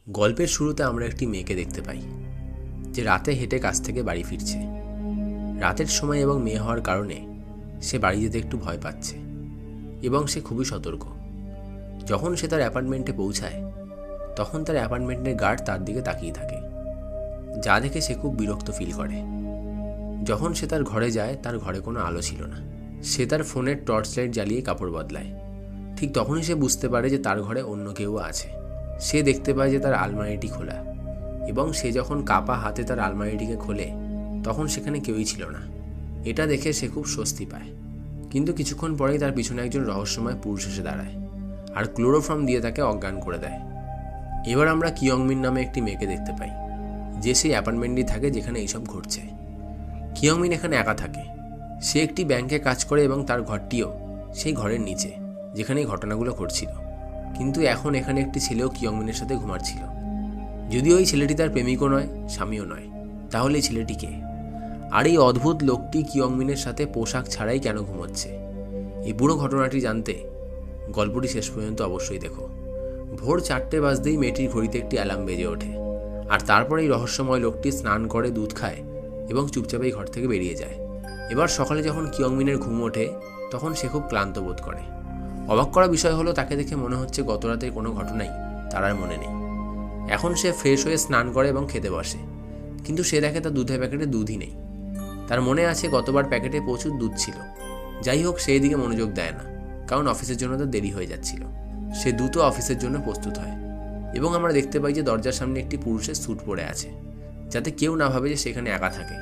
গল্পের শুরুতে আমরা একটি মেয়েকে দেখতে পাই যে রাতে হেঁটে কাজ থেকে বাড়ি ফিরছে। রাতের সময় এবং মেয়ে হওয়ার কারণে সে বাড়ি যেতে একটু ভয় পাচ্ছে এবং সে খুবই সতর্ক। যখন সে তার অ্যাপার্টমেন্টে পৌঁছায় তখন তার অ্যাপার্টমেন্টের গার্ড তার দিকে তাকিয়ে থাকে, যা দেখে সে খুব বিরক্ত ফিল করে। যখন সে তার ঘরে যায় তার ঘরে কোনো আলো ছিল না। সে তার ফোনের টর্চ লাইট জ্বালিয়ে কাপড় বদলায়। ঠিক তখনই সে বুঝতে পারে যে তার ঘরে অন্য কেউ আছে। সে দেখতে পায় যে তার আলমারিটি খোলা এবং সে যখন কাপা হাতে তার আলমারিটিকে খোলে তখন সেখানে কেউই ছিল না। এটা দেখে সে খুব স্বস্তি পায়। কিন্তু কিছুক্ষণ পরেই তার পিছনে একজন রহস্যময় পুরুষ এসে দাঁড়ায় আর ক্লোরোফর্ম দিয়ে তাকে অজ্ঞান করে দেয়। এবার আমরা কিয়ংমিন নামে একটি মেয়েকে দেখতে পাই যে সেই অ্যাপার্টমেন্টই থাকে যেখানে এইসব ঘটছে। কিয়ংমিন এখানে একা থাকে। সে একটি ব্যাংকে কাজ করে এবং তার ঘরটিও সেই ঘরের নিচে যেখানে এই ঘটনাগুলো ঘটছিল। কিন্তু এখন এখানে একটি ছেলেও কিয়ংমিনের সাথে ঘুমাচ্ছিল। যদিও এই ছেলেটি তার প্রেমিকও নয়, স্বামীও নয়, তাহলে এই ছেলেটি কে? আর এই অদ্ভুত লোকটি কিয়ংমিনের সাথে পোশাক ছাড়াই কেন ঘুমোচ্ছে? এই পুরো ঘটনাটি জানতে গল্পটি শেষ পর্যন্ত অবশ্যই দেখো। ভোর 4টে বাজতেই মেয়েটির ঘড়িতে একটি অ্যালার্ম বেজে ওঠে আর তারপরে এই রহস্যময় লোকটি স্নান করে দুধ খায় এবং চুপচাপেই ঘর থেকে বেরিয়ে যায়। এবার সকালে যখন কিয়ংমিনের ঘুম ওঠে তখন সে খুব ক্লান্ত বোধ করে। অবাক করা বিষয় হলো তাকে দেখে মনে হচ্ছে গত রাতের কোনো ঘটনাই তার আর মনে নেই। এখন সে ফ্রেশ হয়ে স্নান করে এবং খেতে বসে, কিন্তু সে দেখে তার দুধের প্যাকেটে দুধই নেই। তার মনে আছে গতবার প্যাকেটে প্রচুর দুধ ছিল। যাই হোক, সেই দিকে মনোযোগ দেয় না, কারণ অফিসের জন্য তার দেরি হয়ে যাচ্ছিল। সে দ্রুত অফিসের জন্য প্রস্তুত হয় এবং আমরা দেখতে পাই যে দরজার সামনে একটি পুরুষের স্যুট পরে আছে, যাতে কেউ না ভাবে যে সেখানে একা থাকে।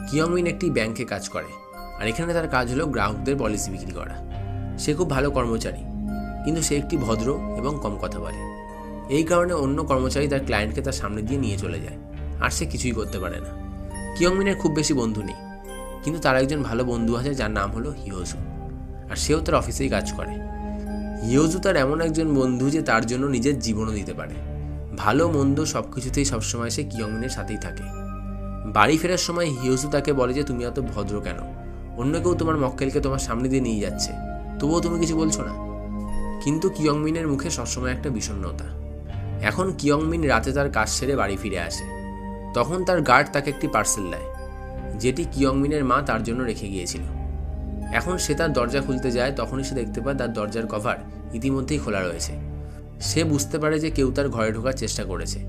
কিয়ংমিন একটি ব্যাংকে কাজ করে আর এখানে তার কাজ হলো গ্রাহকদের পলিসি বিক্রি করা। সে খুব ভালো কর্মচারী, কিন্তু সে একটি ভদ্র এবং কম কথা বলে। এই কারণে অন্য কর্মচারী তার ক্লায়েন্টকে তার সামনে দিয়ে নিয়ে চলে যায় আর সে কিছুই করতে পারে না। কিয়ংমিনের খুব বেশি বন্ধু নেই, কিন্তু তার একজন ভালো বন্ধু আছে যার নাম হলো হিয়োজু, আর সেও তার অফিসেই কাজ করে। হিয়োজু তার এমন একজন বন্ধু যে তার জন্য নিজের জীবনও দিতে পারে। ভালো মন্দ সব কিছুতেই সবসময় সে কিয়ংমিনের সাথেই থাকে। বাড়ি ফেরার সময় হিয়োজু তাকে বলে যে তুমি এত ভদ্র কেন? অন্য কেউ তোমার মক্কেলকে তোমার সামনে দিয়ে নিয়ে যাচ্ছে, তবুও তুমি কিছু বলছো না। কিন্তু কিয়ংমিনের মুখে সবসময় একটা বিষণ্ণতা। এখন কিয়ংমিন রাতে তার কাজ সেরে বাড়ি ফিরে আসে। তখন তার গার্ড তাকে একটি পার্সেল দেয়, যেটি কিয়ংমিনের মা তার জন্য রেখে গিয়েছিল। এখন সে তার দরজা খুলতে যায়, তখনই সে দেখতে পায় তার দরজার কভার ইতিমধ্যেই খোলা রয়েছে। সে বুঝতে পারে যে কেউ তার ঘরে ঢোকার চেষ্টা করেছে।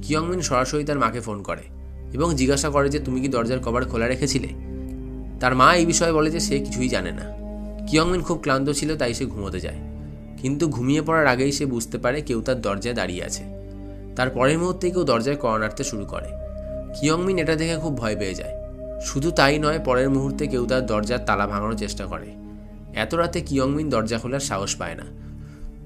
কিয়ংমিন সরাসরি তার মাকে ফোন করে এবং জিজ্ঞাসা করে যে তুমি কি দরজার কভার খোলা রেখেছিলে? তার মা এই বিষয়ে বলে যে সে কিছুই জানে না। কিয়ংমিন খুব ক্লান্ত ছিল, তাই সে ঘুমোতে যায়। কিন্তু ঘুমিয়ে পড়ার আগেই সে বুঝতে পারে কেউ তার দরজায় দাঁড়িয়ে আছে। তার পরের মুহূর্তেই কেউ দরজায় কড়া নাড়তে শুরু করে। কিয়ংমিন এটা দেখে খুব ভয় পেয়ে যায়। শুধু তাই নয়, পরের মুহূর্তে কেউ তার দরজার তালা ভাঙানোর চেষ্টা করে। এত রাতে কিয়ংমিন দরজা খোলার সাহস পায় না,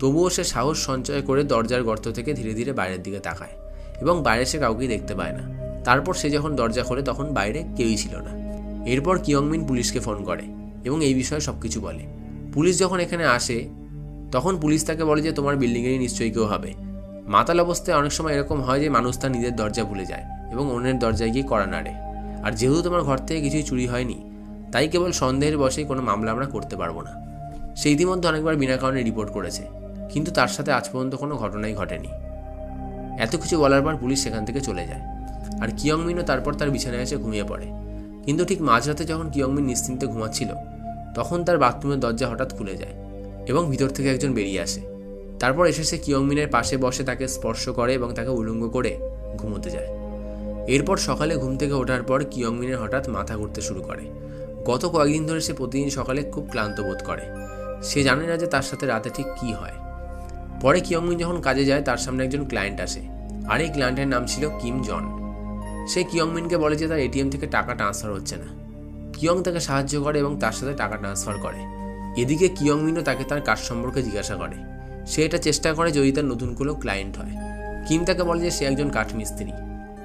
তবুও সে সাহস সঞ্চয় করে দরজার গর্ত থেকে ধীরে ধীরে বাইরের দিকে তাকায় এবং বাইরে সে কাউকেই দেখতে পায় না। তারপর সে যখন দরজা খোলে তখন বাইরে কেউই ছিল না। এরপর কিয়ংমিন পুলিশকে ফোন করে এবং এই বিষয়ে সবকিছু বলে। পুলিশ যখন এখানে আসে তখন পুলিশ তাকে বলে যে তোমার বিল্ডিংয়েরই নিশ্চয়ই কেউ হবে। মাতাল অবস্থায় অনেক সময় এরকম হয় যে মানুষ তার নিজের দরজা ভুলে যায় এবং অন্যের দরজায় গিয়ে কড়া নাড়ে। আর যেহেতু তোমার ঘর থেকে কিছুই চুরি হয়নি, তাই কেবল সন্দেহের বশেই কোনো মামলা আমরা করতে পারবো না। সে ইতিমধ্যে অনেকবার বিনা কারণে রিপোর্ট করেছে, কিন্তু তার সাথে আজ পর্যন্ত কোনো ঘটনাই ঘটেনি। এত কিছু বলার পর পুলিশ সেখান থেকে চলে যায় আর কিয়ংমিনও তারপর তার বিছানায় এসে ঘুমিয়ে পড়ে। কিন্তু ঠিক মাঝরাতে যখন কিয়ংমিন নিশ্চিন্তে ঘুমাচ্ছিল তখন তার বাথরুমের দরজা হঠাৎ খুলে যায় এবং ভিতর থেকে একজন বেরিয়ে আসে। তারপর এসে সে কিয়ংমিনের পাশে বসে তাকে স্পর্শ করে এবং তাকে উলঙ্গ করে ঘুমোতে যায়। এরপর সকালে ঘুম থেকে ওঠার পর কিয়ংমিনের হঠাৎ মাথা ঘুরতে শুরু করে। গত কয়েকদিন ধরে সে প্রতিদিন সকালে খুব ক্লান্ত বোধ করে। সে জানে না যে তার সাথে রাতে ঠিক কী হয়। পরে কিয়ংমিন যখন কাজে যায় তার সামনে একজন ক্লায়েন্ট আসে, আর এই ক্লায়েন্টের নাম ছিল কিম জন। সে কিয়ংমিনকে বলে যে তার এটিএম থেকে টাকা ট্রান্সফার হচ্ছে না। কিয়ং তাকে সাহায্য করে এবং তার সাথে টাকা ট্রান্সফার করে। এদিকে কিয়ংমিনও তাকে তার কাজ সম্পর্কে জিজ্ঞাসা করে। সে এটা চেষ্টা করে যদি তার নতুন কোনো ক্লায়েন্ট হয়। কিম তাকে বলে যে সে একজন কাঠমিস্ত্রি।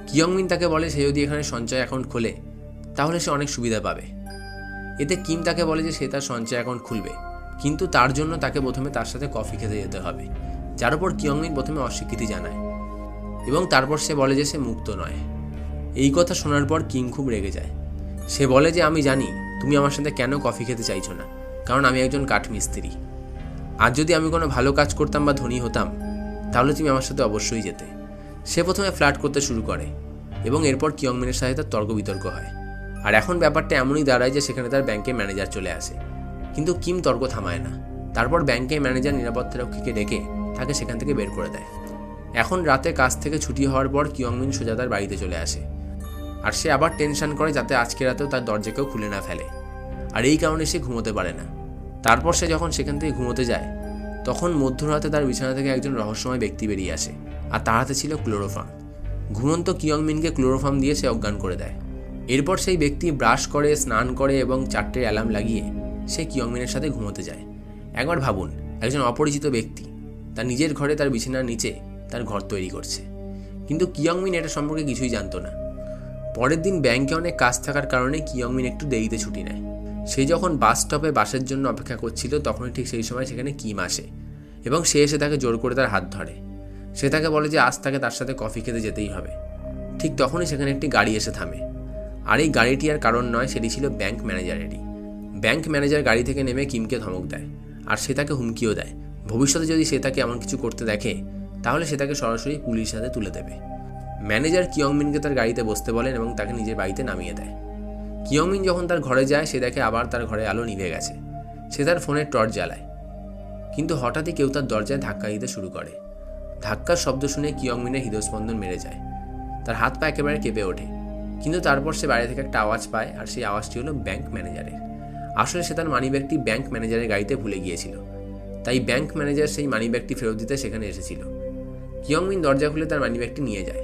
কিয়ংমিন তাকে বলে সে যদি এখানে সঞ্চয় অ্যাকাউন্ট খোলে তাহলে সে অনেক সুবিধা পাবে। এতে কিম তাকে বলে যে সে তার সঞ্চয় অ্যাকাউন্ট খুলবে, কিন্তু তার জন্য তাকে প্রথমে তার সাথে কফি খেতে যেতে হবে, যার উপর কিয়ংমিন প্রথমে অস্বীকৃতি জানায় এবং তারপর সে বলে যে সে মুক্ত নয়। এই কথা শোনার পর কিম খুব রেগে যায়। সে বলে যে আমি জানি তুমি আমার সাথে কেন কফি খেতে চাইছো না, কারণ আমি একজন কাঠমিস্ত্রি। আর যদি আমি কোনো ভালো কাজ করতাম বা ধনী হতাম তাহলে তুমি আমার সাথে অবশ্যই যেতে। সে প্রথমে ফ্লার্ট করতে শুরু করে এবং এরপর কিয়ংমিনের সাথে তার তর্ক বিতর্ক হয়। আর এখন ব্যাপারটা এমনই দাঁড়ায় যে সেখানে তার ব্যাংকের ম্যানেজার চলে আসে, কিন্তু কিম তর্ক থামায় না। তারপর ব্যাংকের ম্যানেজার নিরাপত্তারক্ষীকে ডেকে তাকে সেখান থেকে বের করে দেয়। এখন রাতে কাজ থেকে ছুটি হওয়ার পর কিয়ংমিন সোজা তার বাড়িতে চলে আসে, আর সে আবার টেনশন করে যাতে আজকে রাতেও তার দরজা কেউ খুলে না ফেলে, আর এই কারণে সে ঘুমোতে পারে না। তারপর সে যখন সেখান থেকে ঘুমোতে যায় তখন মধ্যরাতে তার বিছানা থেকে একজন রহস্যময় ব্যক্তি বেরিয়ে আসে, আর তার হাতে ছিল ক্লোরোফর্ম। ঘুমন্ত কিয়ংমিনকে ক্লোরোফর্ম দিয়ে সে অজ্ঞান করে দেয়। এরপর সেই ব্যক্তি ব্রাশ করে, স্নান করে এবং 4টে অ্যালার্ম লাগিয়ে সে কিয়ংমিনের সাথে ঘুমোতে যায়। একবার ভাবুন, একজন অপরিচিত ব্যক্তি তার নিজের ঘরে তার বিছানার নিচে তার ঘর তৈরি করছে, কিন্তু কিয়ংমিন এটা সম্পর্কে কিছুই জানতো না। পরের দিন ব্যাংকে অনেক কাজ থাকার কারণে কিয়ংমিন একটু দেরিতে ছুটি নেয়। সে যখন বাস স্টপে বাসের জন্য অপেক্ষা করছিল তখনই ঠিক সেই সময় সেখানে কিম আসে এবং সে এসে তাকে জোর করে তার হাত ধরে। সে তাকে বলে যে আজ তাকে তার সাথে কফি খেতে যেতেই হবে। ঠিক তখনই সেখানে একটি গাড়ি এসে থামে, আর এই গাড়িটি আর কারণ নয়, সেটি ছিল ব্যাংক ম্যানেজারেরই। ব্যাংক ম্যানেজার গাড়ি থেকে নেমে কিমকে ধমক দেয়, আর সে তাকে হুমকিও দেয় ভবিষ্যতে যদি সে তাকে এমন কিছু করতে দেখে তাহলে সে তাকে সরাসরি পুলিশের হাতে তুলে দেবে। ম্যানেজার কিয়ংমিনকে তার গাড়িতে বসতে বলেন এবং তাকে নিজের বাড়িতে নামিয়ে দেয়। কিয়ংমিন যখন তার ঘরে যায় সে দেখে আবার তার ঘরে আলো নিভে গেছে। সে তার ফোনের টর্চ জ্বালায়, কিন্তু হঠাৎই কেউ তার দরজায় ধাক্কা দিতে শুরু করে। ধাক্কার শব্দ শুনে কিয়ংমিনের হৃদস্পন্দন মেরে যায়, তার হাত পা একেবারে কেঁপে ওঠে। কিন্তু তারপর সে বাইরে থেকে একটা আওয়াজ পায়, আর সেই আওয়াজটি হলো ব্যাংক ম্যানেজারের। আসলে সে তার মানিব্যাগটি ব্যাংক ম্যানেজারের গাড়িতে ভুলে গিয়েছিল, তাই ব্যাংক ম্যানেজার সেই মানিব্যাগটি ফেরত দিতে সেখানে এসেছিল। কিয়ংমিন দরজা খুলে তার মানিব্যাগটি নিয়ে যায়।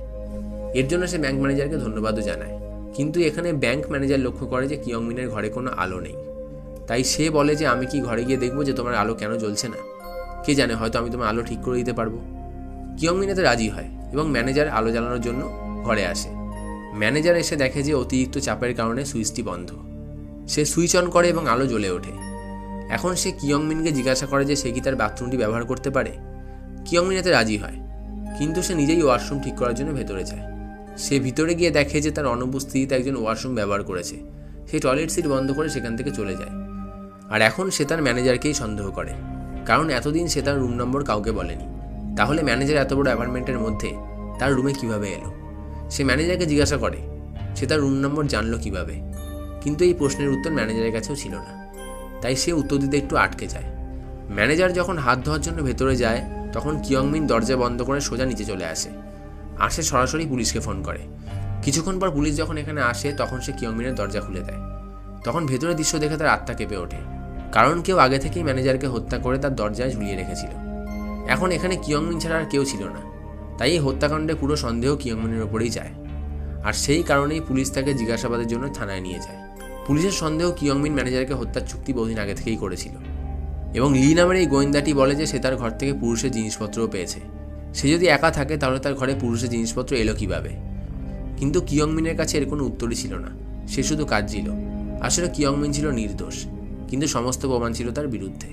এর জন্য সে ব্যাংক ম্যানেজারকে ধন্যবাদও জানায়, কিন্তু এখানে ব্যাংক ম্যানেজার লক্ষ্য করে যে কিয়ংমিনের ঘরে কোনো আলো নেই। তাই সে বলে যে আমি কি ঘরে গিয়ে দেখবো যে তোমার আলো কেন জ্বলছে না, কে জানে হয়তো আমি তোমার আলো ঠিক করে দিতে পারবো। কিয়ংমিন এতে রাজি হয় এবং ম্যানেজার আলো জ্বালানোর জন্য ঘরে আসে। ম্যানেজার এসে দেখে যে অতিরিক্ত চাপের কারণে সুইচটি বন্ধ। সে সুইচ অন করে এবং আলো জ্বলে ওঠে। এখন সে কিয়ংমিনকে জিজ্ঞাসা করে যে সে কি তার বাথরুমটি ব্যবহার করতে পারে। কিয়ংমিন এতে রাজি হয়, কিন্তু সে নিজেই ওয়াশরুম ঠিক করার জন্য ভেতরে যায়। সে ভিতরে গিয়ে দেখে যে তার অনুপস্থিতিতে একজন ওয়াশরুম ব্যবহার করেছে। সে টয়লেট সিট বন্ধ করে সেখান থেকে চলে যায়। আর এখন সে তার ম্যানেজারকেই সন্দেহ করে, কারণ এতদিন সে তার রুম নম্বর কাউকে বলেনি। তাহলে ম্যানেজার এত বড় অ্যাপার্টমেন্টের মধ্যে তার রুমে কিভাবে এলো? সে ম্যানেজারকে জিজ্ঞাসা করে সে তার রুম নম্বর জানলো কিভাবে, কিন্তু এই প্রশ্নের উত্তর ম্যানেজারের কাছেও ছিল না। তাই সে উত্তর দিতে একটু আটকে যায়। ম্যানেজার যখন হাত ধোয়ার জন্য ভেতরে যায় তখন কিয়ংমিন দরজা বন্ধ করে সোজা নিচে চলে আসে, আর সে সরাসরি পুলিশকে ফোন করে। কিছুক্ষণ পর পুলিশ যখন এখানে আসে তখন সে কিয়ংমিনের দরজা খুলে দেয়। তখন ভেতরের দৃশ্য দেখে তার আত্মা কেঁপে ওঠে, কারণ কেউ আগে থেকেই ম্যানেজারকে হত্যা করে তার দরজায় ঝুলিয়ে রেখেছিল। এখন এখানে কিয়ংমিন ছাড়া আর কেউ ছিল না, তাই এই হত্যাকাণ্ডে পুরো সন্দেহ কিয়ংমিনের ওপরেই যায়। আর সেই কারণেই পুলিশ তাকে জিজ্ঞাসাবাদের জন্য থানায় নিয়ে যায়। পুলিশের সন্দেহ কিয়ংমিন ম্যানেজারকে হত্যার চুক্তি বহুদিন আগে থেকেই করেছিল, এবং লি নামের এই গোয়েন্দাটি বলে যে সে তার ঘর থেকে পুরুষের জিনিসপত্রও পেয়েছে। সে যদি একা থাকে তাহলে তার ঘরে পুরুষের জিনিসপত্র এলো কিভাবে? কিন্তু কিয়ংমিনের কাছে এর কোনো উত্তরই ছিল না, সে শুধু কাঁদছিল। আসলে কিয়ংমিন ছিল নির্দোষ, কিন্তু সমস্ত প্রমাণ ছিল তার বিরুদ্ধে।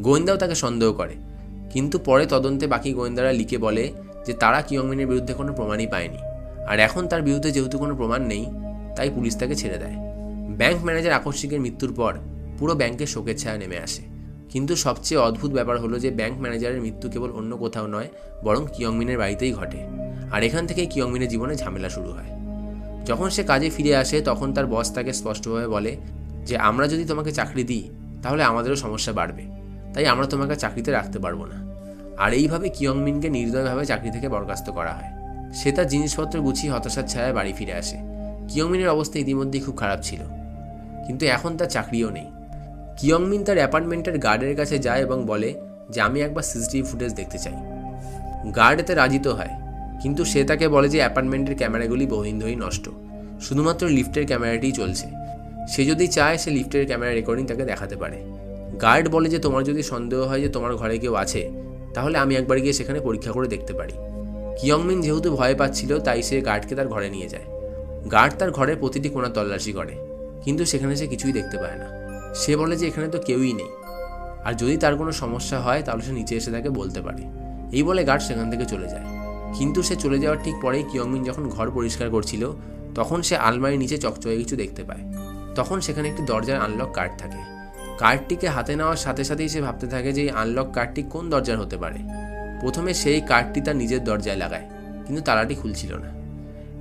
গোয়েন্দাও তাকে সন্দেহ করে, কিন্তু পরে তদন্তে বাকি গোয়েন্দারা লিখে বলে যে তারা কিয়ংমিনের বিরুদ্ধে কোনো প্রমাণই পায়নি, আর এখন তার বিরুদ্ধে যেহেতু কোনো প্রমাণ নেই তাই পুলিশ তাকে ছেড়ে দেয়। ব্যাংক ম্যানেজার আকস্মিকের মৃত্যুর পর পুরো ব্যাংকের শোকের ছায়া নেমে আসে, কিন্তু সবচেয়ে অদ্ভুত ব্যাপার হলো যে ব্যাংক ম্যানেজারের মৃত্যু কেবল অন্য কোথাও নয়, বরং কিয়ংমিনের বাড়িতেই ঘটে। আর এখান থেকেই কিয়ংমিনের জীবনে ঝামেলা শুরু হয়। যখন সে কাজে ফিরে আসে তখন তার বস তাকে স্পষ্টভাবে বলে যে আমরা যদি তোমাকে চাকরি দিই তাহলে আমাদেরও সমস্যা বাড়বে, তাই আমরা তোমাকে চাকরিতে রাখতে পারবো না। আর এইভাবে কিয়ংমিনকে নির্দয়ভাবে চাকরি থেকে বরখাস্ত করা হয়। সে তার জিনিসপত্র গুছিয়ে হতাশার ছায়ায় বাড়ি ফিরে আসে। কিয়ংমিনের অবস্থা ইতিমধ্যেই খুব খারাপ ছিল, কিন্তু এখন তার চাকরিও নেই। কিয়ংমিন তার অ্যাপার্টমেন্টের গার্ডের কাছে যায় এবং বলে যে আমি একবার সিসিটিভি ফুটেজ দেখতে চাই। গার্ড এতে রাজি তো হয়, কিন্তু সে তাকে বলে যে অ্যাপার্টমেন্টের ক্যামেরাগুলি বহুদিন ধরেই নষ্ট, শুধুমাত্র লিফটের ক্যামেরাটিই চলছে। সে যদি চায় সে লিফটের ক্যামেরা রেকর্ডিং তাকে দেখাতে পারে। গার্ড বলে যে তোমার যদি সন্দেহ হয় যে তোমার ঘরে কেউ আছে তাহলে আমি একবার গিয়ে সেখানে পরীক্ষা করে দেখতে পারি। কিয়ংমিন যেহেতু ভয় পাচ্ছিল তাই সে গার্ডকে তার ঘরে নিয়ে যায়। গার্ড তার ঘরের প্রতিটি কোণা তল্লাশি করে, কিন্তু সেখানে সে কিছুই দেখতে পায় না। সে বলে যে এখানে তো কেউই নেই, আর যদি তার কোনো সমস্যা হয় তাহলে সে নিচে এসে তাকে বলতে পারে। এই বলে গার্ড সেখান থেকে চলে যায়। কিন্তু সে চলে যাওয়ার ঠিক পরেই কিয়ংমিন যখন ঘর পরিষ্কার করছিল তখন সে আলমারির নিচে চকচকে কিছু দেখতে পায়। তখন সেখানে একটি দরজার আনলক কার্ড থাকে। কার্ডটিকে হাতে নেওয়ার সাথে সাথেই সে ভাবতে থাকে যে এই আনলক কার্ডটি কোন দরজার হতে পারে। প্রথমে সেই কার্ডটি তার নিজের দরজায় লাগায়, কিন্তু তালাটি খুলছিল না।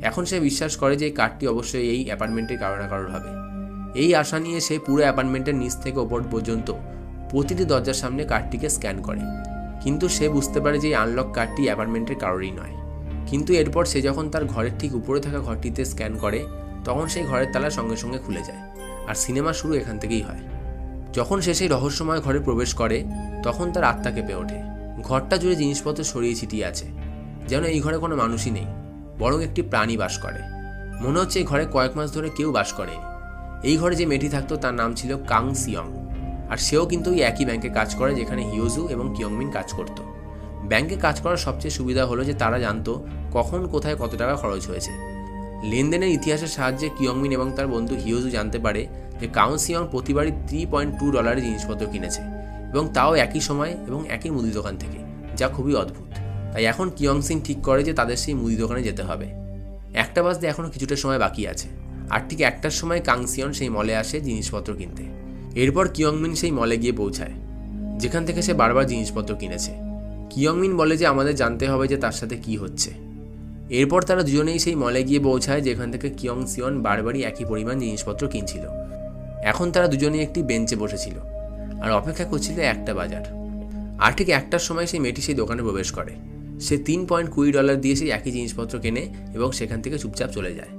এখন সে বিশ্বাস করে যে এই কার্ডটি অবশ্যই এই অ্যাপার্টমেন্টের কারো না কারোর হবে। এই আশা নিয়ে সে পুরো অ্যাপার্টমেন্টের নিচ থেকে ওপর পর্যন্ত প্রতিটি দরজার সামনে কার্ডটিকে স্ক্যান করে, কিন্তু সে বুঝতে পারে যে এই আনলক কার্ডটি অ্যাপার্টমেন্টের কারোরই নয়। কিন্তু এরপর সে যখন তার ঘরের ঠিক উপরে থাকা ঘরটিতে স্ক্যান করে, তখন সেই ঘরের তালা সঙ্গে সঙ্গে খুলে যায়। আর সিনেমা শুরু এখান থেকেই হয়। যখন সে সেই রহস্যময় ঘরে প্রবেশ করে, তখন তার আত্মা কেঁপে ওঠে। ঘরটা জুড়ে জিনিসপত্র ছড়িয়ে ছিটিয়ে আছে, যেন এই ঘরে কোনো মানুষই নেই, বরং একটি প্রাণী বাস করে। মনে হচ্ছে এই ঘরে কয়েক মাস ধরে কেউ বাস করেনি। এই ঘরে যে মেয়েটি থাকতো তার নাম ছিল কাং সিয়ং, আর সেও কিন্তু এই একই ব্যাংকে কাজ করে যেখানে হিয়োজু এবং কিয়ংমিন কাজ করত। ব্যাংকে কাজ করার সবচেয়ে সুবিধা হলো যে তারা জানতো কখন কোথায় কত টাকা খরচ হয়েছে। লেনদেনের ইতিহাসের সাহায্যে কিয়ংমিন এবং তার বন্ধু হিয়োজু জানতে পারে যে কাং সিয়ং প্রতিবারই $3.2 জিনিসপত্র কিনেছে, এবং তাও একই সময় এবং একই মুদি দোকান থেকে, যা খুবই অদ্ভুত। তাই এখন কিয়ংসিন ঠিক করে যে তাদের সেই মুদি দোকানে যেতে হবে। 1টা বাজতে এখনও কিছুটা সময় বাকি আছে, আর ঠিক 1টার সময় কাং সিয়ন সেই মলে আসে জিনিসপত্র কিনতে। এরপর কিয়ংমিন সেই মলে গিয়ে পৌঁছায়, যেখান থেকে সে বারবার জিনিসপত্র কিনেছে। কিয়ংমিন বলে যে আমাদের জানতে হবে যে তার সাথে কি হচ্ছে। এরপর তারা দুজনেই সেই মলে গিয়ে পৌঁছায় যেখান থেকে কিয়ং সিয়ন বারবারই একই পরিমাণ জিনিসপত্র কিনছিল। এখন তারা দুজনেই একটি বেঞ্চে বসেছিল আর অপেক্ষা করছিল 1টা বাজার। আর ঠিক 1টার সময় সেই মেয়েটি সেই দোকানে প্রবেশ করে। সে $3.20 দিয়ে সেই একই জিনিসপত্র কেনে এবং সেখান থেকে চুপচাপ চলে যায়।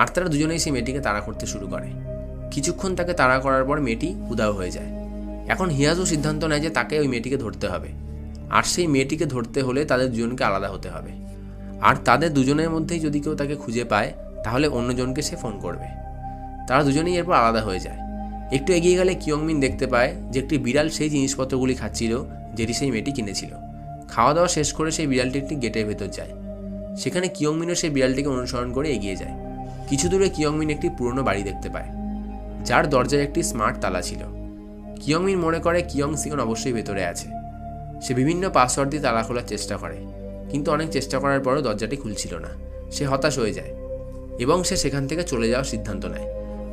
আর তারা দুজনেই সেই মেয়েটিকে তাড়া করতে শুরু করে। কিছুক্ষণ তাকে তাড়া করার পর মেয়েটি উধাও হয়ে যায়। এখন হিয়াজু সিদ্ধান্ত নেয় যে তাকে ওই মেয়েটিকে ধরতে হবে, আর সেই মেয়েটিকে ধরতে হলে তাদের দুজনকে আলাদা হতে হবে। আর তাদের দুজনের মধ্যেই যদি কেউ তাকে খুঁজে পায়, তাহলে অন্যজনকে সে ফোন করবে। তারা দুজনেই এরপর আলাদা হয়ে যায়। একটু এগিয়ে গেলে কিয়ংমিন দেখতে পায় যে একটি বিড়াল সেই জিনিসপত্রগুলি খাচ্ছিল যেটি সেই মেয়েটি কিনেছিল। খাওয়া দাওয়া শেষ করে সেই বিড়ালটি একটি গেটের ভেতর যায়। সেখানে কিয়ংমিনও সেই বিড়ালটিকে অনুসরণ করে এগিয়ে যায়। কিছু দূরে কিয়ংমিন একটি পুরনো বাড়ি দেখতে পায়, যার দরজায় একটি স্মার্ট তালা ছিল। কিয়ংমিন মনে করে কিয়ং সিয়ন অবশ্যই ভেতরে আছে। সে বিভিন্ন পাসওয়ার্ড দিয়ে তালা খোলার চেষ্টা করে, কিন্তু অনেক চেষ্টা করার পরও দরজাটি খুলছিল না। সে হতাশ হয়ে যায় এবং সে সেখান থেকে চলে যাওয়ার সিদ্ধান্ত নেয়।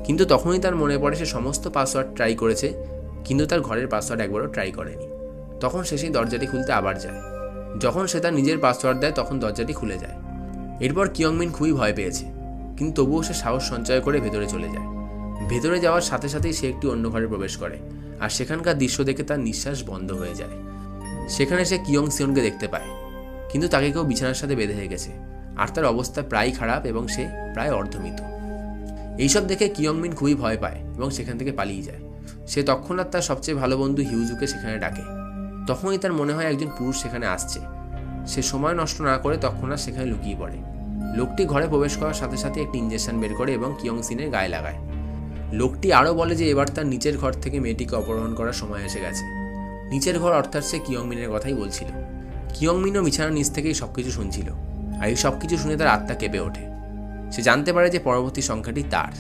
কিন্তু তখনই তার মনে পড়ে সে সমস্ত পাসওয়ার্ড ট্রাই করেছে, কিন্তু তার ঘরের পাসওয়ার্ড একবারও ট্রাই করেনি। তখন সে সেই দরজাটি খুলতে আবার যায়। যখন সে তার নিজের পাসওয়ার্ড দেয়, তখন দরজাটি খুলে যায়। এরপর কিয়ংমিন খুবই ভয় পেয়েছে, কিন্তু তবুও সে সাহস সঞ্চয় করে ভেতরে চলে যায়। ভেতরে যাওয়ার সাথে সাথেই সে একটি অন্য ঘরে প্রবেশ করে, আর সেখানকার দৃশ্য দেখে তার নিঃশ্বাস বন্ধ হয়ে যায়। সেখানে সে কিয়ং সিয়নকে দেখতে পায়, কিন্তু তাকে কেউ বিছানার সাথে বেঁধে রেখেছে, আর তার অবস্থা প্রায় খারাপ এবং সে প্রায় অর্ধমৃত। এইসব দেখে কিয়ংমিন খুবই ভয় পায় এবং সেখান থেকে পালিয়ে যায়। সে তৎক্ষণাৎ তার সবচেয়ে ভালো বন্ধু হিউজুকে সেখানে ডাকে। তখনই তার মনে হয় একজন পুরুষ সেখানে আসছে। সে সময় নষ্ট না করে তৎক্ষণাৎ সেখানে লুকিয়ে পড়ে। লোকটি ঘরে প্রবেশ করার সাথে সাথে একটি ইঞ্জেকশন বের করে এবং কিয়ংসিনের গায়ে লাগায়। লোকটি আরও বলে যে এবার তার নিচের ঘর থেকে মেয়েটিকে অপহরণ করার সময় এসে গেছে। নিচের ঘর অর্থাৎ সে কিয়ংমিনের কথাই বলছিল। কিয়ংমিনও বিছানার নিচ থেকেই সবকিছু শুনছিল, আর এই সবকিছু শুনে তার আত্মা কেঁপে ওঠে। সে জানতে পারে যে পরবর্তী সংখ্যাটি তার।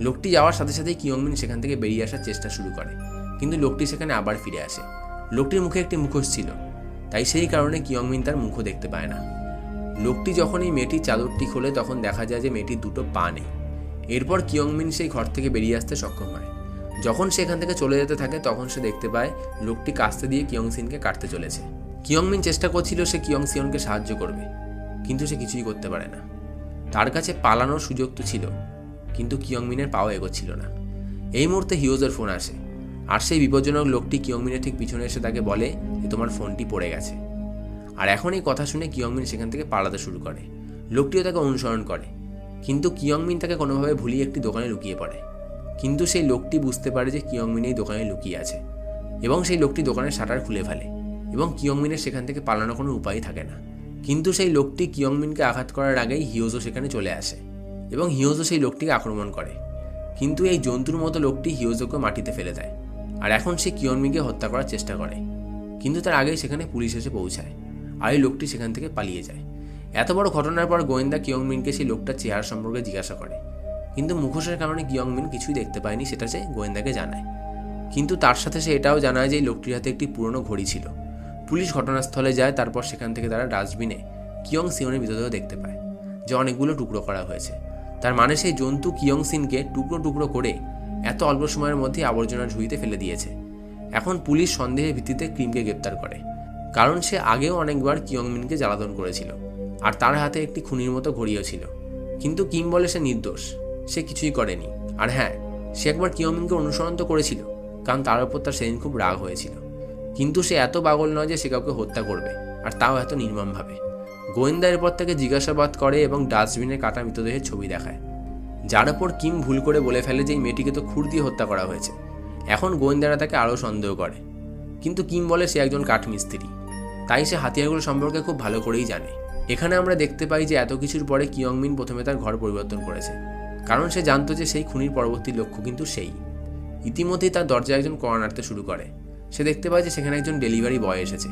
লোকটি যাওয়ার সাথে সাথেই কিয়ংমিন সেখান থেকে বেরিয়ে আসার চেষ্টা শুরু করে, কিন্তু লোকটি সেখানে আবার ফিরে আসে। লোকটির মুখে একটি মুখোশ ছিল, তাই সেই কারণে কিয়ংমিন তার মুখও দেখতে পায় না। লোকটি যখন এই মেয়েটির চাদরটি খোলে, তখন দেখা যায় যে মেয়েটির দুটো পা নেই। এরপর কিয়ংমিন সেই ঘর থেকে বেরিয়ে আসতে সক্ষম হয়। যখন সেখান থেকে চলে যেতে থাকে, তখন সে দেখতে পায় লোকটি কাস্তে দিয়ে কিয়ংসিনকে কাটতে চলেছে। কিয়ংমিন চেষ্টা করছিল সে কিয়ং সিয়নকে সাহায্য করবে, কিন্তু সে কিছুই করতে পারে না। তার কাছে পালানোর সুযোগ তো ছিল, কিন্তু কিয়ংমিনের পাও এগোচ্ছিল না। এই মুহূর্তে হিয়োজোর ফোন আসে, আর সেই বিপজ্জনক লোকটি কিয়ংমিনের ঠিক পিছনে এসে তাকে বলে যে তোমার ফোনটি পড়ে গেছে। আর এখন এই কথা শুনে কিয়ংমিন সেখান থেকে পালাতে শুরু করে। লোকটিও তাকে অনুসরণ করে, কিন্তু কিয়ংমিন তাকে কোনোভাবে ভুলিয়ে একটি দোকানে লুকিয়ে পড়ে। কিন্তু সেই লোকটি বুঝতে পারে যে কিয়ংমিন এই দোকানে লুকিয়ে আছে, এবং সেই লোকটি দোকানের শাটার খুলে ফেলে, এবং কিয়ংমিনের সেখান থেকে পালানোর কোনো উপায় থাকে না। কিন্তু সেই লোকটি কিয়ংমিনকে আঘাত করার আগেই হিয়োজো সেখানে চলে আসে, এবং হিয়োজো সেই লোকটিকে আক্রমণ করে। কিন্তু এই জন্তুর মতো লোকটি হিয়োজোকে মাটিতে ফেলে দেয়, আর এখন সে কিয়ংমিনকে হত্যা করার চেষ্টা করে। কিন্তু তার আগেই সেখানে পুলিশ এসে পৌঁছায়, আর এই লোকটি সেখান থেকে পালিয়ে যায়। এত বড় ঘটনার পর গোয়েন্দা কিয়ংমিনকে সেই লোকটার চেহারা সম্পর্কে জিজ্ঞাসা করে, কিন্তু মুখোশের কারণে কিয়ংমিন কিছুই দেখতে পায়নি, সেটা সে গোয়েন্দাকে জানায়। কিন্তু তার সাথে সে এটাও জানায় যে এই লোকটির হাতে একটি পুরনো ঘড়ি ছিল। পুলিশ ঘটনাস্থলে যায়, তারপর সেখান থেকে তারা ডাস্টবিনে কিয়ং সিয়নের মৃতদেহ দেখতে পায়, যে অনেকগুলো টুকরো করা হয়েছে। তার মানে সেই জন্তু কিয়ং সিনকে টুকরো টুকরো করে এত অল্প সময়ের মধ্যে আবর্জনার ঝুড়িতে ফেলে দিয়েছে। এখন পুলিশ সন্দেহের ভিত্তিতে ক্রিমকে গ্রেপ্তার করে, কারণ সে আগেও অনেকবার কিয়ংমিনকে জ্বালাতন করেছিল, আর তার হাতে একটি খুনির মতো ঘড়িও ছিল। কিন্তু কিম বলে সে নির্দোষ, সে কিছুই করেনি। আর হ্যাঁ, সে একবার কিয়ংমিনকে অনুসরণ তো করেছিল, কারণ তার উপর তার সেদিন খুব রাগ হয়েছিল। কিন্তু সে এত পাগল নয় যে সে কাউকে হত্যা করবে, আর তাও এত নির্মমভাবে। গোয়েন্দা এরপর তাকে জিজ্ঞাসাবাদ করে এবং ডাস্টবিনে কাটা মৃতদেহের ছবি দেখায়, যার ওপর কিম ভুল করে বলে ফেলে যে এই মেয়েটিকে তো খুর দিয়ে হত্যা করা হয়েছে। এখন গোয়েন্দারা তাকে আরও সন্দেহ করে, কিন্তু কিম বলে সে একজন কাঠমিস্ত্রি, তাই সে হাতিয়ারগুলো সম্পর্কে খুব ভালো করেই জানে। এখানে আমরা দেখতে পাই যে এত কিছুর পরে কিয়ংমিন প্রথমে তার ঘর পরিবর্তন করেছে, কারণ সে জানতো যে সেই খুনির পরবর্তী লক্ষ্য কিন্তু সেই। ইতিমধ্যেই তার দরজায় একজন কড়া নাড়তে শুরু করে। সে দেখতে পায় যে সেখানে একজন ডেলিভারি বয় এসেছে,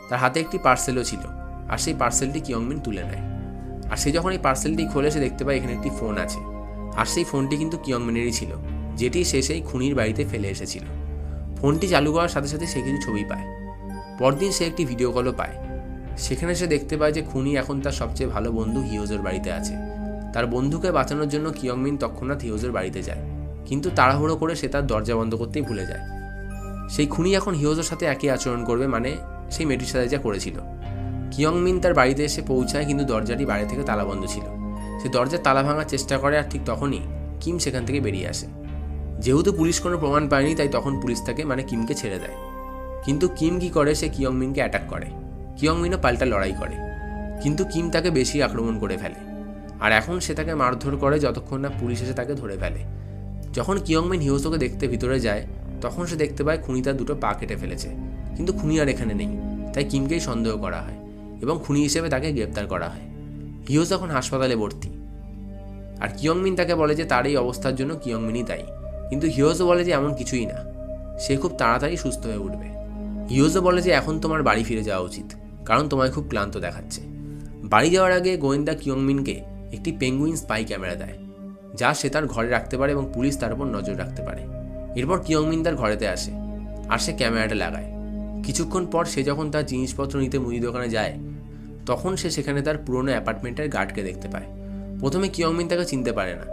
তার হাতে একটি পার্সেলও ছিল, আর সেই পার্সেলটি কিয়ংমিন তুলে নেয়। আর সে যখন এই পার্সেলটি খোলে সে দেখতে পায় এখানে একটি ফোন আছে, আর সেই ফোনটি কিন্তু কিয়ংমিনেরই ছিল, যেটি সে সেই খুনির বাড়িতে ফেলে এসেছিল। ফোনটি চালু করার সাথে সাথে সে কিছু ছবি পায়। পরদিন সে একটি ভিডিও কলও পায়। সেখানে সে দেখতে পায় যে খুনি এখন তার সবচেয়ে ভালো বন্ধু হিয়োজোর বাড়িতে আছে। তার বন্ধুকে বাঁচানোর জন্য কিয়ংমিন তৎক্ষণাৎ হিয়োজোর বাড়িতে যায়, কিন্তু তাড়াহুড়ো করে সে তার দরজা বন্ধ করতেই ভুলে যায়। সেই খুনি এখন হিয়োজোর সাথে একই আচরণ করবে, মানে সেই মেয়েটির সাথে যা করেছিল। কিয়ংমিন তার বাড়িতে এসে পৌঁছায়, কিন্তু দরজাটি বাইরে থেকে তালাবন্ধ ছিল। সে দরজার তালা ভাঙার চেষ্টা করে, আর ঠিক তখনই কিম সেখান থেকে বেরিয়ে আসে। যেহেতু পুলিশ কোনো প্রমাণ পায়নি, তাই তখন পুলিশ তাকে কিমকে ছেড়ে দেয়। কিন্তু কিম কি করে, সে কিয়ংমিনকে অ্যাটাক করে। কিয়ংমিনও পাল্টা লড়াই করে, কিন্তু কিম তাকে বেশি আক্রমণ করে ফেলে। আর এখন সে তাকে মারধর করে যতক্ষণ না পুলিশ এসে তাকে ধরে ফেলে। যখন কিয়ংমিন হিয়োজোকে দেখতে ভিতরে যায়, তখন সে দেখতে পায় খুনি তার দুটো পা কেটে ফেলেছে, কিন্তু খুনি আর এখানে নেই। তাই কিমকেই সন্দেহ করা হয় এবং খুনি হিসেবে তাকে গ্রেপ্তার করা হয়। হিয়োজো এখন হাসপাতালে ভর্তি, আর কিয়ংমিন তাকে বলে যে তার এই অবস্থার জন্য কিয়ংমিনই দায়ী। কিন্তু হিয়োজো বলে যে এমন কিছুই না, সে খুব তাড়াতাড়ি সুস্থ হয়ে উঠবে। হিয়োজো বলে যে এখন তোমার বাড়ি ফিরে যাওয়া উচিত, কারণ তোমায় খুব ক্লান্ত দেখাচ্ছে। বাড়ি যাওয়ার আগে গোয়েন্দা কিয়ংমিনকে একটি পেঙ্গুইন স্পাই ক্যামেরা দেয়, যা সে তার ঘরে রাখতে পারে এবং পুলিশ তার উপর নজর রাখতে পারে। এরপর কিয়ংমিন তার ঘরেতে আসে, আর সে ক্যামেরাটা লাগায়। কিছুক্ষণ পর সে যখন তার জিনিসপত্র নিতে মুদি দোকানে যায়, তখন সে সেখানে তার পুরনো অ্যাপার্টমেন্টের গার্ডকে দেখতে পায়। প্রথমে কিয়ংমিন তাকে চিনতে পারে না,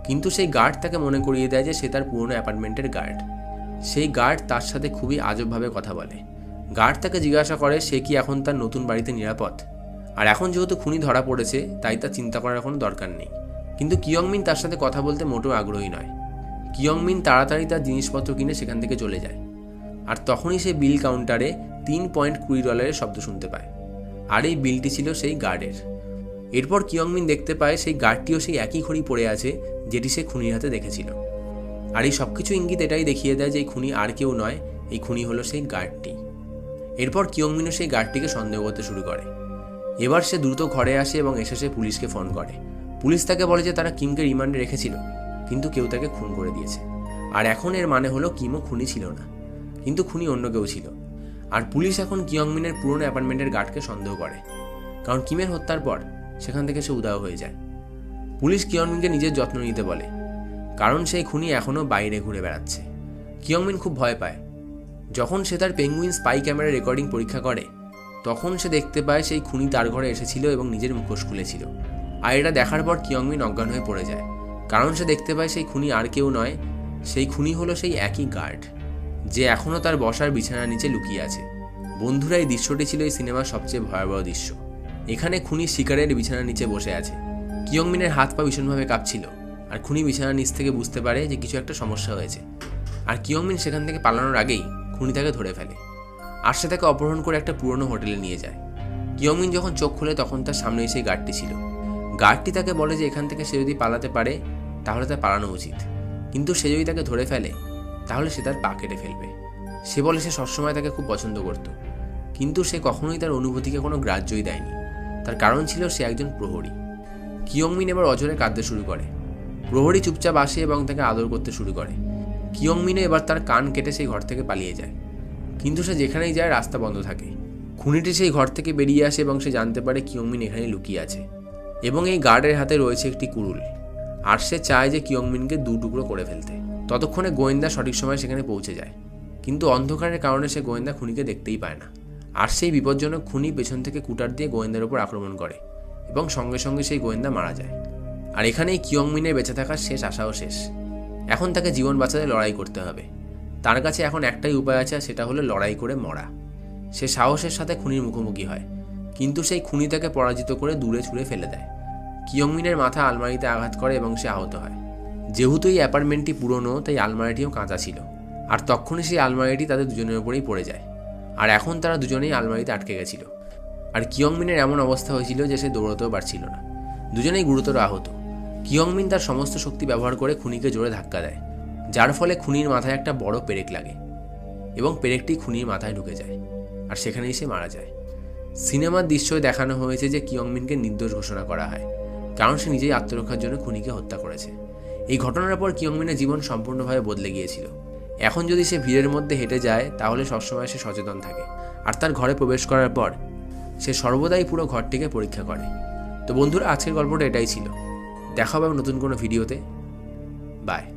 কিন্তু সেই গার্ড তাকে মনে করিয়ে দেয় যে সে তার পুরনো অ্যাপার্টমেন্টের গার্ড। সেই গার্ড তার সাথে খুবই আজবভাবে কথা বলে। গার্ড তাকে জিজ্ঞাসা করে সে কি এখন তার নতুন বাড়িতে নিরাপদ, আর এখন যেহেতু খুনি ধরা পড়েছে তাই তার চিন্তা করার কোনো দরকার নেই। কিন্তু কিয়ংমিন তার সাথে কথা বলতে মোটেও আগ্রহী নয়। কিয়ংমিন তাড়াতাড়ি তার জিনিসপত্র কিনে সেখান থেকে চলে যায়, আর তখনই সে বিল কাউন্টারে $3.20 শব্দ শুনতে পায়, আর এই বিলটি ছিল সেই গার্ডের। এরপর কিয়ংমিন দেখতে পায় সেই গার্ডটিও সেই একই ঘড়ি পড়ে আছে যেটি সে খুনির হাতে দেখেছিল। আর এই সব কিছু ইঙ্গিত এটাই দেখিয়ে দেয় যে এই খুনি আর কেউ নয়, এই খুনি হলো সেই গার্ডটি। এরপর কিয়ংমিনও সেই গার্ডটিকে সন্দেহ করতে শুরু করে। এবার সে দ্রুত ঘরে আসে এবং এসে সে পুলিশকে ফোন করে। পুলিশ তাকে বলে যে তারা কিমকে রিমান্ডে রেখেছিল, কিন্তু কেউ তাকে খুন করে দিয়েছে। আর এখন এর মানে হলো কিমও খুনি ছিল না, কিন্তু খুনি অন্য কেউ ছিল। আর পুলিশ এখন কিয়ংমিনের পুরনো অ্যাপার্টমেন্টের গার্ডকে সন্দেহ করে, কারণ কিমের হত্যার পর সেখান থেকে সে উধাও হয়ে যায়। পুলিশ কিয়ংমিনকে নিজের যত্ন নিতে বলে, কারণ সেই খুনি এখনও বাইরে ঘুরে বেড়াচ্ছে। কিয়ংমিন খুব ভয় পায়। যখন সে তার পেঙ্গুইন স্পাই ক্যামেরা রেকর্ডিং পরীক্ষা করে, তখন সে দেখতে পায় সেই খুনি তার ঘরে এসেছিল এবং নিজের মুখোশ খুলেছিল। আর এটা দেখার পর কিয়ংমিন অজ্ঞান হয়ে পড়ে যায়, কারণ সে দেখতে পায় সেই খুনি আর কেউ নয়, সেই খুনি হলো সেই একই গার্ড, যে এখনও তার বসার বিছানার নিচে লুকিয়ে আছে। বন্ধুরা, এই দৃশ্যটি ছিল এই সিনেমার সবচেয়ে ভয়াবহ দৃশ্য। এখানে খুনি শিকারের বিছানার নিচে বসে আছে। কিয়ংমিনের হাত পা ভীষণভাবে কাঁপছিল, আর খুনি বিছানার নিচ থেকে বুঝতে পারে যে কিছু একটা সমস্যা হয়েছে। আর কিয়ংমিন সেখান থেকে পালানোর আগেই খুনি তাকে ধরে ফেলে, আর সে তাকে অপহরণ করে একটা পুরনো হোটেলে নিয়ে যায়। কিয়ংমিন যখন চোখ খোলে তখন তার সামনেই সেই গার্ডটি ছিল। গার্ডটি তাকে বলে যে এখান থেকে সে যদি পালাতে পারে তাহলে তার পালানো উচিত, কিন্তু সে যদি তাকে ধরে ফেলে তাহলে সে তার পা কেটে ফেলবে। সে বলে সে সবসময় তাকে খুব পছন্দ করত, কিন্তু সে কখনোই তার অনুভূতিকে কোনো গ্রাহ্যই দেয়নি। তার কারণ ছিল সে একজন প্রহরী। কিয়ংমিন এবার অঝরে কাঁদতে শুরু করে। প্রহরী চুপচাপ আসে এবং তাকে আদর করতে শুরু করে। কিয়ংমিনও এবার তার কান কেটে সেই ঘর থেকে পালিয়ে যায়, কিন্তু সে যেখানেই যায় রাস্তা বন্ধ থাকে। খুনিটি সেই ঘর থেকে বেরিয়ে আসে এবং সে জানতে পারে কিয়ংমিন এখানে লুকিয়ে আছে, এবং এই গার্ডের হাতে রয়েছে একটি কুড়ুল, আর সে চায় যে কিয়ংমিনকে 2 টুকরো করে ফেলতে। ততক্ষণে গোয়েন্দা সঠিক সময় সেখানে পৌঁছে যায়, কিন্তু অন্ধকারের কারণে সে গোয়েন্দা খুনিকে দেখতেই পায় না। আর সেই বিপজ্জনক খুনি পেছন থেকে কুটার দিয়ে গোয়েন্দার উপর আক্রমণ করে এবং সঙ্গে সঙ্গে সেই গোয়েন্দা মারা যায়। আর এখানেই কিয়ংমিনের বেঁচে থাকার শেষ আশাও শেষ। এখন তাকে জীবন বাঁচাতে লড়াই করতে হবে। তার কাছে এখন একটাই উপায় আছে, সেটা হলো লড়াই করে মরা। সে সাহসের সাথে খুনির মুখোমুখি হয়, কিন্তু সেই খুনি তাকে পরাজিত করে দূরে ছুঁড়ে ফেলে দেয়। কিয়ংমিনের মাথা আলমারিতে আঘাত করে এবং সে আহত হয়। যেহেতু এই অ্যাপার্টমেন্টটি পুরনো, তাই আলমারিটিও কাঁচা ছিল, আর তখনই সেই আলমারিটি তাদের দুজনের উপরেই পড়ে যায়। আর এখন তারা দুজনেই আলমারিতে আটকে গেছিল। আর কিয়ংমিনের এমন অবস্থা হয়েছিল যে সে দৌড়াতেও পারছিল না। দুজনেই গুরুতর আহত। কিয়ংমিন তার সমস্ত শক্তি ব্যবহার করে খুনিকে জোরে ধাক্কা দেয়, যার ফলে খুনির মাথায় একটা বড় পেরেক লাগে এবং পেরেকটি খুনির মাথায় ঢুকে যায়, আর সেখানেই সে মারা যায়। সিনেমার দৃশ্যে দেখানো হয়েছে যে কিয়ংমিনকে নির্দোষ ঘোষণা করা হয়, কারণ সে নিজেই আত্মরক্ষার জন্য খুনিকে হত্যা করেছে। এই ঘটনার পর কিয়ংমিনের জীবন সম্পূর্ণভাবে বদলে গিয়েছিল। এখন যদি সে ভিড়ের মধ্যে হেঁটে যায়, তাহলে সবসময় সে সচেতন থাকে, আর তার ঘরে প্রবেশ করার পর সে সর্বদাই পুরো ঘরটিকে পরীক্ষা করে। তো বন্ধুরা, আজকের গল্পটা এটাই ছিল। দেখা হবে নতুন কোনো ভিডিওতে। বাই।